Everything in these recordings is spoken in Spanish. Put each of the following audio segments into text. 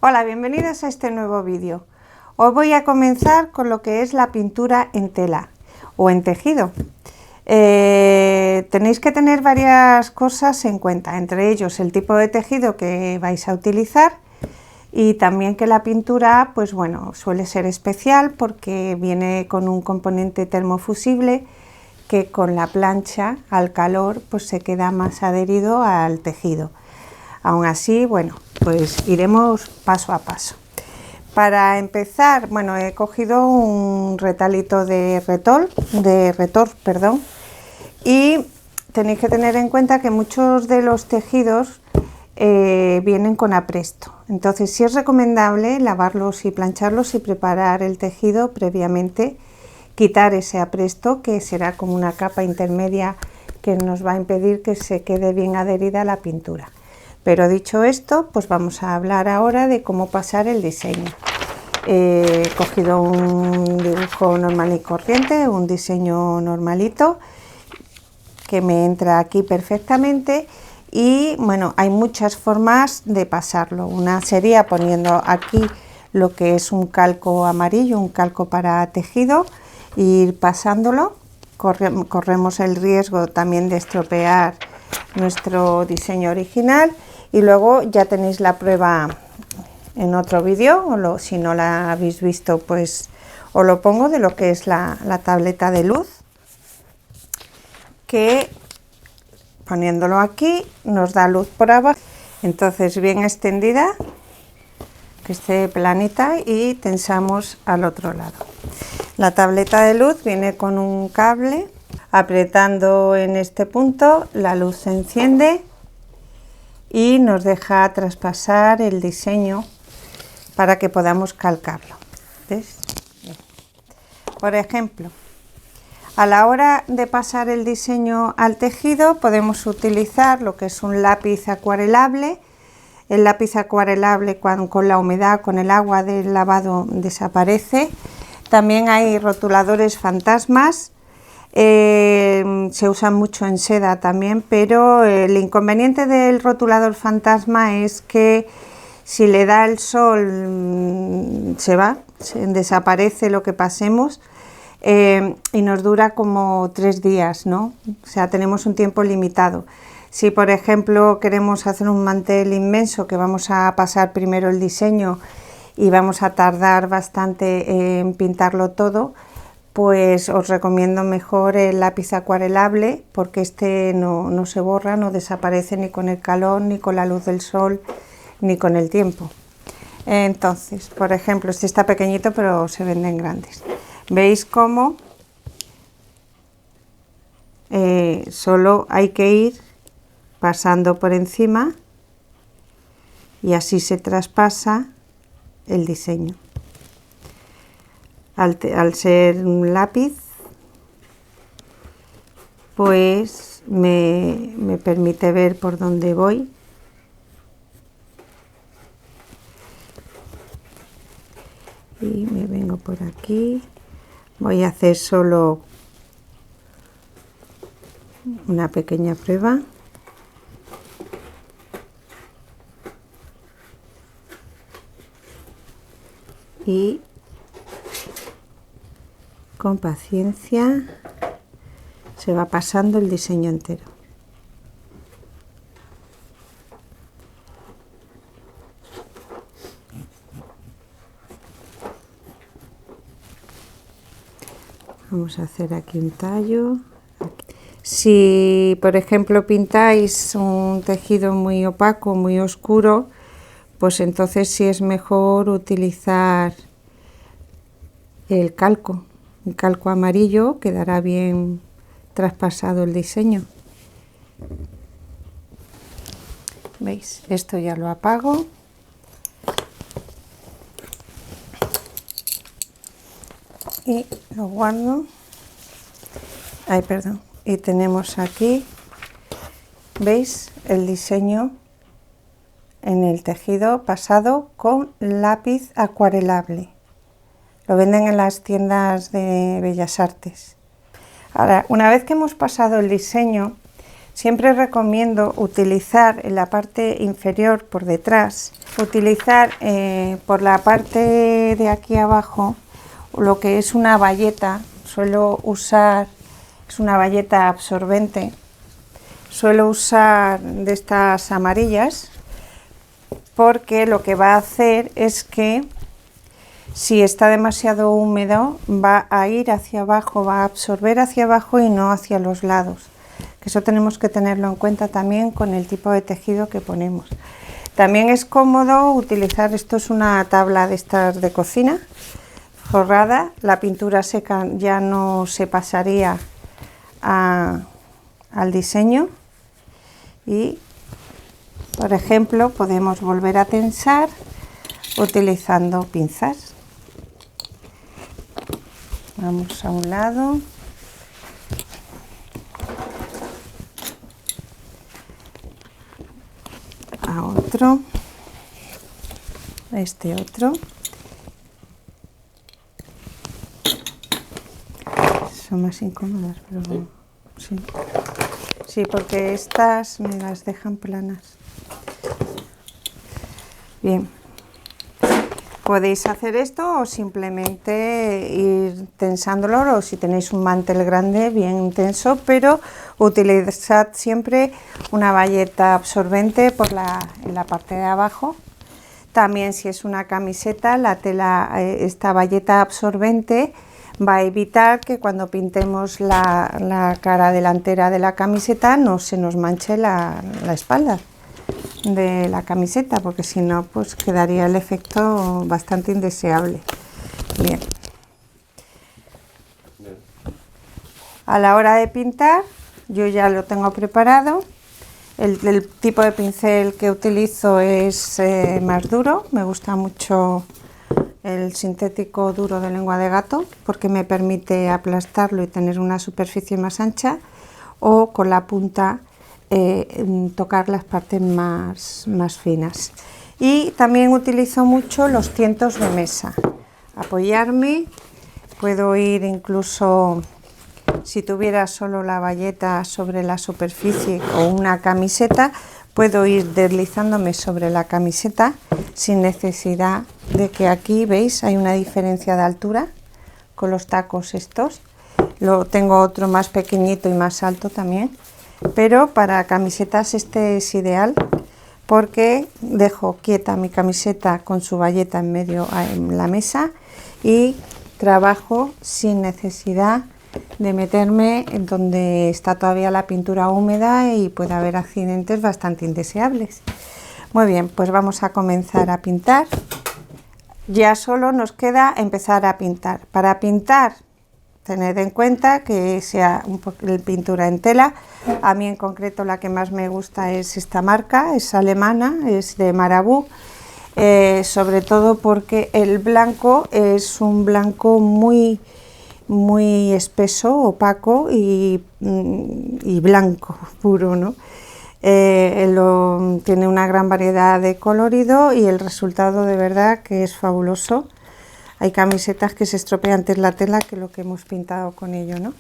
Hola, bienvenidos a este nuevo vídeo. Hoy voy a comenzar con lo que es la pintura en tela o en tejido. Tenéis que tener varias cosas en cuenta, entre ellos el tipo de tejido que vais a utilizar y también que la pintura, pues bueno, suele ser especial porque viene con un componente termofusible que con la plancha al calor pues se queda más adherido al tejido. Aún así, bueno, pues iremos paso a paso. Para empezar, bueno, he cogido un retalito de retor, y tenéis que tener en cuenta que muchos de los tejidos vienen con apresto. Entonces, sí es recomendable lavarlos y plancharlos y preparar el tejido previamente, quitar ese apresto que será como una capa intermedia que nos va a impedir que se quede bien adherida a la pintura. Pero dicho esto, pues vamos a hablar ahora de cómo pasar el diseño. He cogido un dibujo normal y corriente, un diseño normalito que me entra aquí perfectamente y bueno, hay muchas formas de pasarlo. Una sería poniendo aquí lo que es un calco amarillo, un calco para tejido, e ir pasándolo. Corremos el riesgo también de estropear nuestro diseño original y luego ya tenéis la prueba en otro vídeo, o si no la habéis visto pues os lo pongo, de lo que es la tableta de luz, que poniéndolo aquí nos da luz por abajo, entonces bien extendida, que esté planita, y tensamos al otro lado. La tableta de luz viene con un cable, apretando en este punto la luz se enciende y nos deja traspasar el diseño para que podamos calcarlo. ¿Ves? Por ejemplo, a la hora de pasar el diseño al tejido podemos utilizar lo que es un lápiz acuarelable. El lápiz acuarelable con la humedad, con el agua del lavado, desaparece. También hay rotuladores fantasmas. Se usan mucho en seda también, pero el inconveniente del rotulador fantasma es que si le da el sol desaparece lo que pasemos, y nos dura como 3 días, ¿no? O sea, tenemos un tiempo limitado. Si por ejemplo queremos hacer un mantel inmenso, que vamos a pasar primero el diseño y vamos a tardar bastante en pintarlo todo, pues os recomiendo mejor el lápiz acuarelable, porque este no se borra, no desaparece ni con el calor, ni con la luz del sol, ni con el tiempo. Entonces, por ejemplo, este está pequeñito, pero se venden grandes. ¿Veis cómo solo hay que ir pasando por encima y así se traspasa el diseño? Al ser un lápiz, pues me permite ver por dónde voy. Y me vengo por aquí. Voy a hacer solo una pequeña prueba. Y con paciencia se va pasando el diseño entero. Vamos a hacer aquí un tallo. Si por ejemplo pintáis un tejido muy opaco, muy oscuro, pues entonces sí es mejor utilizar el calco. Un calco amarillo quedará bien traspasado el diseño. ¿Veis? Esto ya lo apago. Y lo guardo. Ay, perdón. Y tenemos aquí, ¿veis? El diseño en el tejido pasado con lápiz acuarelable. Lo venden en las tiendas de Bellas Artes. Ahora, una vez que hemos pasado el diseño, siempre recomiendo utilizar en la parte inferior por detrás, utilizar por la parte de aquí abajo lo que es una bayeta. Suelo usar, es una bayeta absorbente, suelo usar de estas amarillas, porque lo que va a hacer es que si está demasiado húmedo va a ir hacia abajo, va a absorber hacia abajo y no hacia los lados, que eso tenemos que tenerlo en cuenta también con el tipo de tejido que ponemos. También es cómodo utilizar, esto es una tabla de estas de cocina forrada, la pintura seca ya no se pasaría al diseño y, por ejemplo, podemos volver a tensar utilizando pinzas. Vamos a un lado, a otro, este otro. Son más incómodas, pero sí. Sí, porque estas me las dejan planas. Bien, podéis hacer esto o simplemente ir tensándolo, o si tenéis un mantel grande bien tenso, pero utilizad siempre una bayeta absorbente en la parte de abajo. También si es una camiseta, la tela, esta bayeta absorbente va a evitar que cuando pintemos la cara delantera de la camiseta no se nos manche la espalda de la camiseta, porque si no pues quedaría el efecto bastante indeseable. Bien. A la hora de pintar yo ya lo tengo preparado. El tipo de pincel que utilizo es más duro, me gusta mucho el sintético duro de lengua de gato porque me permite aplastarlo y tener una superficie más ancha, o con la punta tocar las partes más finas. Y también utilizo mucho los tientos de mesa, apoyarme, puedo ir incluso, si tuviera solo la bayeta sobre la superficie o una camiseta, puedo ir deslizándome sobre la camiseta sin necesidad de que aquí, veis, hay una diferencia de altura con los tacos estos. Lo tengo otro más pequeñito y más alto también, pero para camisetas este es ideal porque dejo quieta mi camiseta con su bayeta en medio en la mesa y trabajo sin necesidad de meterme en donde está todavía la pintura húmeda y puede haber accidentes bastante indeseables. Muy bien, pues vamos a comenzar a pintar. Ya solo nos queda empezar a pintar. Para pintar, tened en cuenta que sea pintura en tela. A mí en concreto la que más me gusta es esta marca, es alemana, es de Marabout. Sobre todo porque el blanco es un blanco muy espeso, opaco y blanco puro, ¿no? Tiene una gran variedad de colorido y el resultado de verdad que es fabuloso. Hay camisetas que se estropea antes la tela que lo que hemos pintado con ello, ¿no?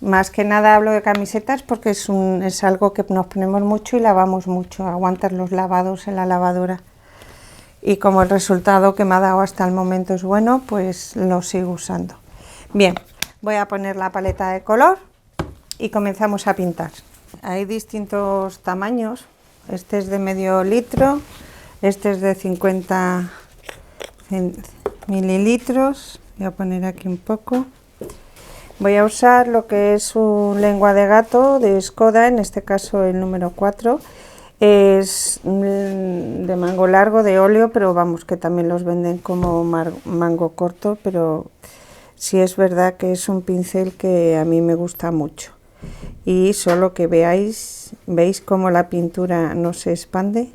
Más que nada hablo de camisetas porque es algo que nos ponemos mucho y lavamos mucho, aguantan los lavados en la lavadora. Y como el resultado que me ha dado hasta el momento es bueno, pues lo sigo usando. Bien, voy a poner la paleta de color y comenzamos a pintar. Hay distintos tamaños, este es de medio litro, este es de 50 mililitros, voy a poner aquí un poco. Voy a usar lo que es un lengua de gato de Skoda, en este caso el número 4, es de mango largo de óleo, pero vamos, que también los venden como mango corto, pero sí es verdad que es un pincel que a mí me gusta mucho. Y solo que veis cómo la pintura no se expande,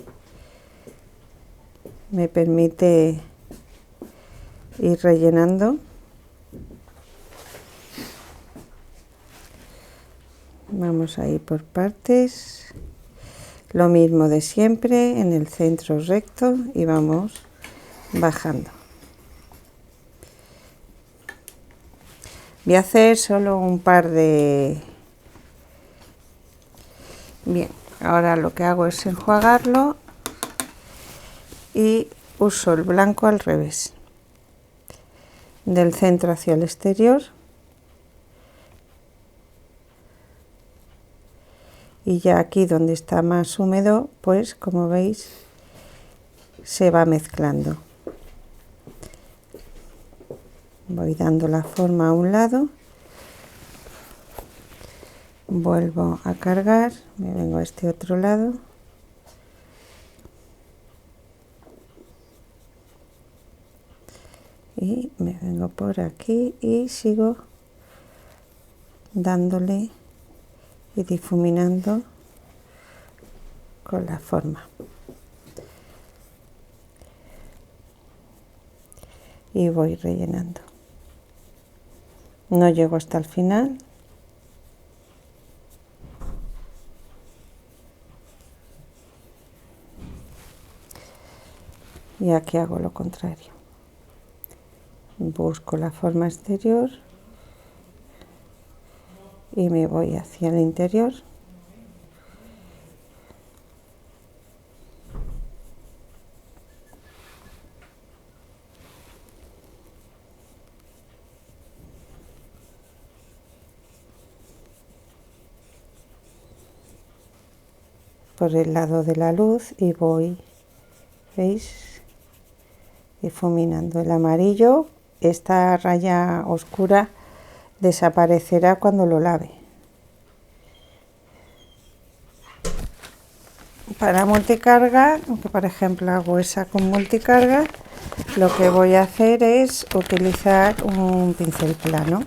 me permite ir rellenando. Vamos a ir por partes, lo mismo de siempre, en el centro recto y vamos bajando. Voy a hacer solo un par de Bien, ahora lo que hago es enjuagarlo y uso el blanco al revés, del centro hacia el exterior, y ya aquí donde está más húmedo, pues como veis se va mezclando. Voy dando la forma a un lado, vuelvo a cargar, me vengo a este otro lado y me vengo por aquí y sigo dándole y difuminando con la forma. Y voy rellenando. No llego hasta el final. Y aquí hago lo contrario. Busco la forma exterior y me voy hacia el interior. Por el lado de la luz y voy, ¿veis? Difuminando el amarillo. Esta raya oscura desaparecerá cuando lo lave. Para multicarga, aunque por ejemplo hago esa con multicarga, lo que voy a hacer es utilizar un pincel plano.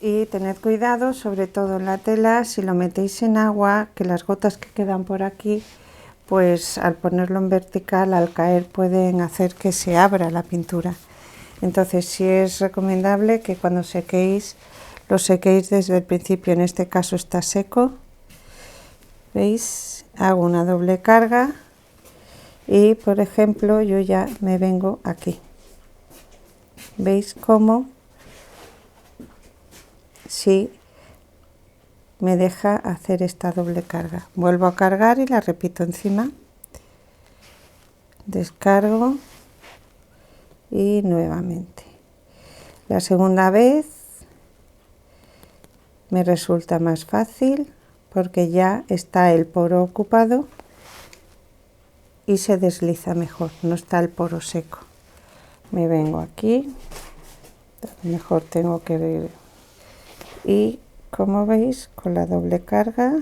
Y tened cuidado, sobre todo en la tela, si lo metéis en agua, que las gotas que quedan por aquí, pues al ponerlo en vertical, al caer, pueden hacer que se abra la pintura. Entonces sí es recomendable que cuando sequéis, lo sequéis desde el principio. En este caso está seco. ¿Veis? Hago una doble carga y, por ejemplo, yo ya me vengo aquí. ¿Veis cómo? Sí, me deja hacer esta doble carga. Vuelvo a cargar y la repito encima. Descargo y nuevamente. La segunda vez me resulta más fácil porque ya está el poro ocupado y se desliza mejor, no está el poro seco. Me vengo aquí, mejor tengo que ver. Y como veis, con la doble carga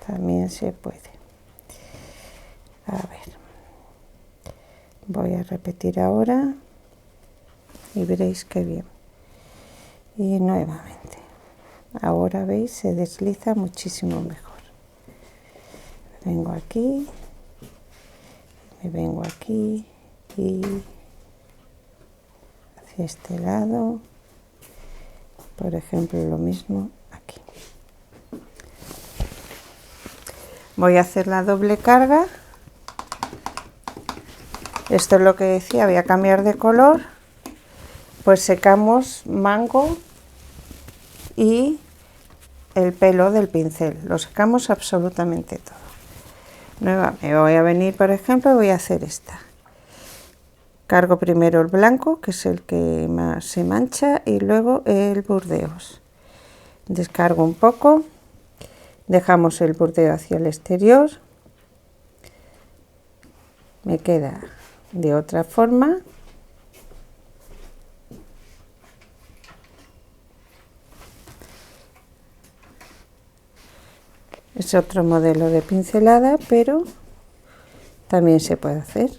también se puede. A ver, voy a repetir ahora y veréis qué bien. Y nuevamente, ahora veis, se desliza muchísimo mejor. Vengo aquí, me vengo aquí y hacia este lado. Por ejemplo, lo mismo aquí. Voy a hacer la doble carga. Esto es lo que decía, voy a cambiar de color. Pues secamos mango y el pelo del pincel. Lo secamos absolutamente todo. Nuevamente voy a venir, por ejemplo, voy a hacer esta. Cargo primero el blanco, que es el que más se mancha, y luego el burdeos. Descargo un poco, dejamos el burdeo hacia el exterior, me queda de otra forma. Es otro modelo de pincelada, pero también se puede hacer.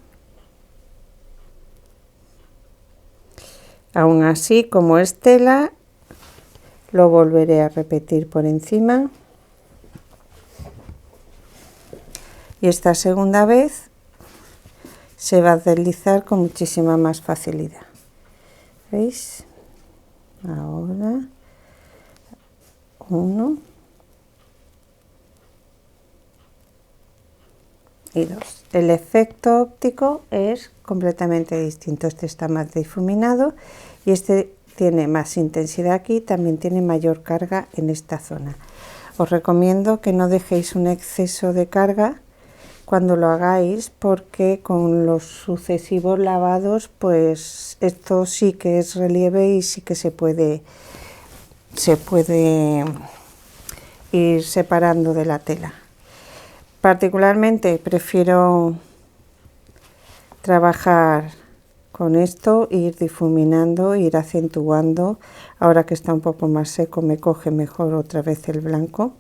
Aún así, como es tela, lo volveré a repetir por encima. Y esta segunda vez se va a deslizar con muchísima más facilidad. ¿Veis? Ahora, 1 y 2. El efecto óptico es completamente distinto. Este está más difuminado y este tiene más intensidad aquí, también tiene mayor carga en esta zona. Os recomiendo que no dejéis un exceso de carga cuando lo hagáis, porque con los sucesivos lavados pues esto sí que es relieve y sí que se puede ir separando de la tela. Particularmente prefiero trabajar con esto, ir difuminando, ir acentuando. Ahora que está un poco más seco me coge mejor otra vez el blanco.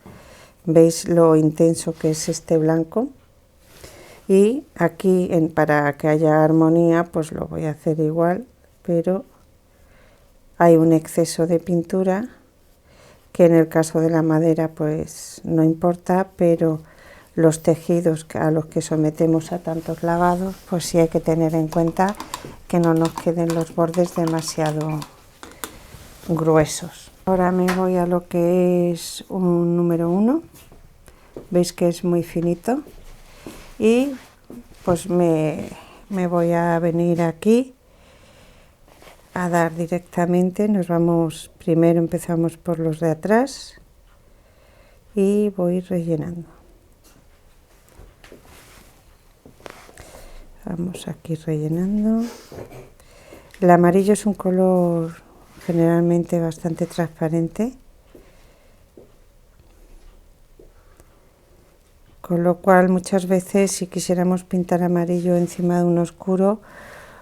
¿Veis lo intenso que es este blanco? Y aquí para que haya armonía pues lo voy a hacer igual, pero hay un exceso de pintura que en el caso de la madera pues no importa, pero los tejidos a los que sometemos a tantos lavados pues sí hay que tener en cuenta que no nos queden los bordes demasiado gruesos. Ahora me voy a lo que es un número 1, veis que es muy finito, y pues me voy a venir aquí a dar directamente. Nos vamos, primero empezamos por los de atrás y voy rellenando. Vamos aquí rellenando. El amarillo es un color generalmente bastante transparente, con lo cual muchas veces si quisiéramos pintar amarillo encima de un oscuro,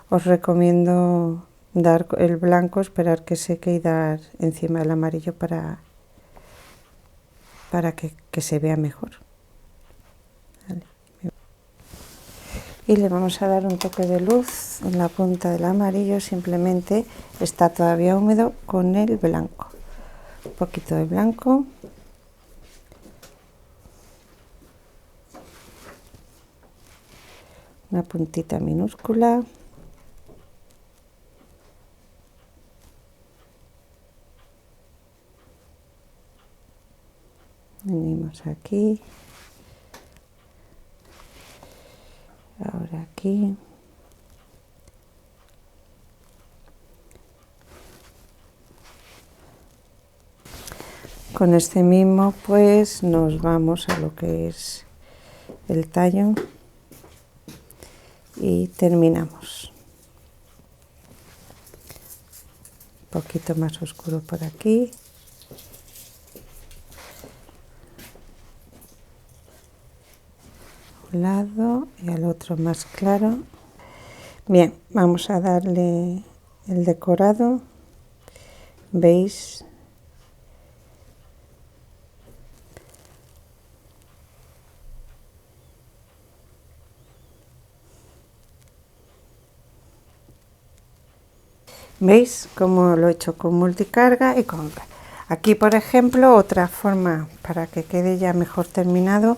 os recomiendo dar el blanco, esperar que seque y dar encima del amarillo para que se vea mejor. Vale. Y le vamos a dar un toque de luz en la punta del amarillo, simplemente está todavía húmedo con el blanco. Un poquito de blanco. Una puntita minúscula. Venimos aquí. Ahora aquí. Con este mismo pues nos vamos a lo que es el tallo y terminamos. Un poquito más oscuro por aquí. Un lado y al otro más claro. Bien, vamos a darle el decorado. ¿Veis? ¿Veis cómo lo he hecho con multicarga y con... Aquí, por ejemplo, otra forma para que quede ya mejor terminado,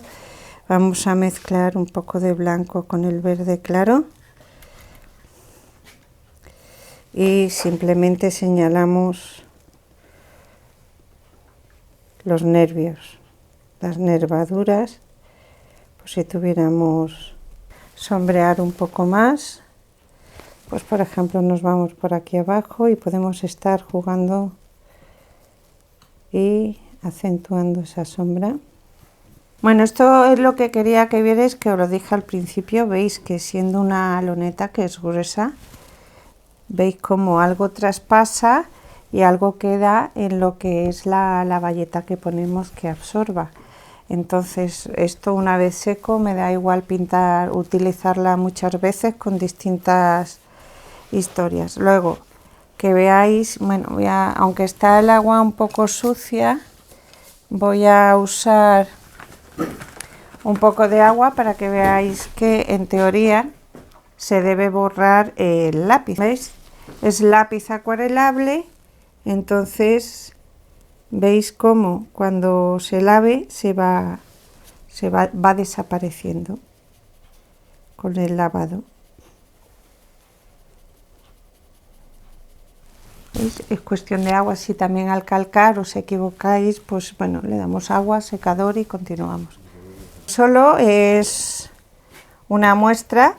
vamos a mezclar un poco de blanco con el verde claro y simplemente señalamos los nervios, las nervaduras, pues si tuviéramos sombrear un poco más, pues por ejemplo nos vamos por aquí abajo y podemos estar jugando y acentuando esa sombra. Bueno, esto es lo que quería que vierais, que os lo dije al principio. Veis que siendo una loneta que es gruesa, veis como algo traspasa y algo queda en lo que es la bayeta que ponemos que absorba. Entonces esto una vez seco me da igual pintar, utilizarla muchas veces con distintas historias. Luego que veáis, bueno, aunque está el agua un poco sucia, voy a usar un poco de agua para que veáis que en teoría se debe borrar el lápiz. ¿Veis? Es lápiz acuarelable, entonces veis cómo cuando se lave va desapareciendo con el lavado. ¿Veis? Es cuestión de agua. Si también al calcar os equivocáis, pues bueno, le damos agua, secador y continuamos. Solo es una muestra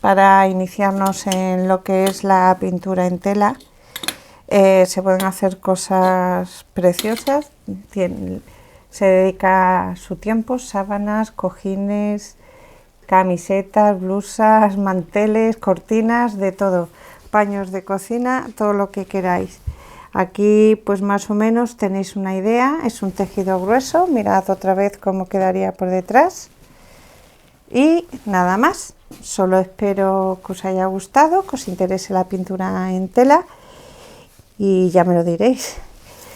para iniciarnos en lo que es la pintura en tela. Se pueden hacer cosas preciosas. Se dedica su tiempo, sábanas, cojines, camisetas, blusas, manteles, cortinas, de todo, paños de cocina, todo lo que queráis. Aquí pues más o menos tenéis una idea, es un tejido grueso, mirad otra vez cómo quedaría por detrás. Y nada más, solo espero que os haya gustado, que os interese la pintura en tela y ya me lo diréis.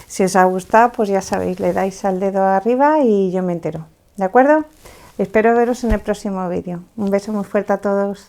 Si os ha gustado, pues ya sabéis, le dais al dedo arriba y yo me entero, ¿de acuerdo? Espero veros en el próximo vídeo. Un beso muy fuerte a todos.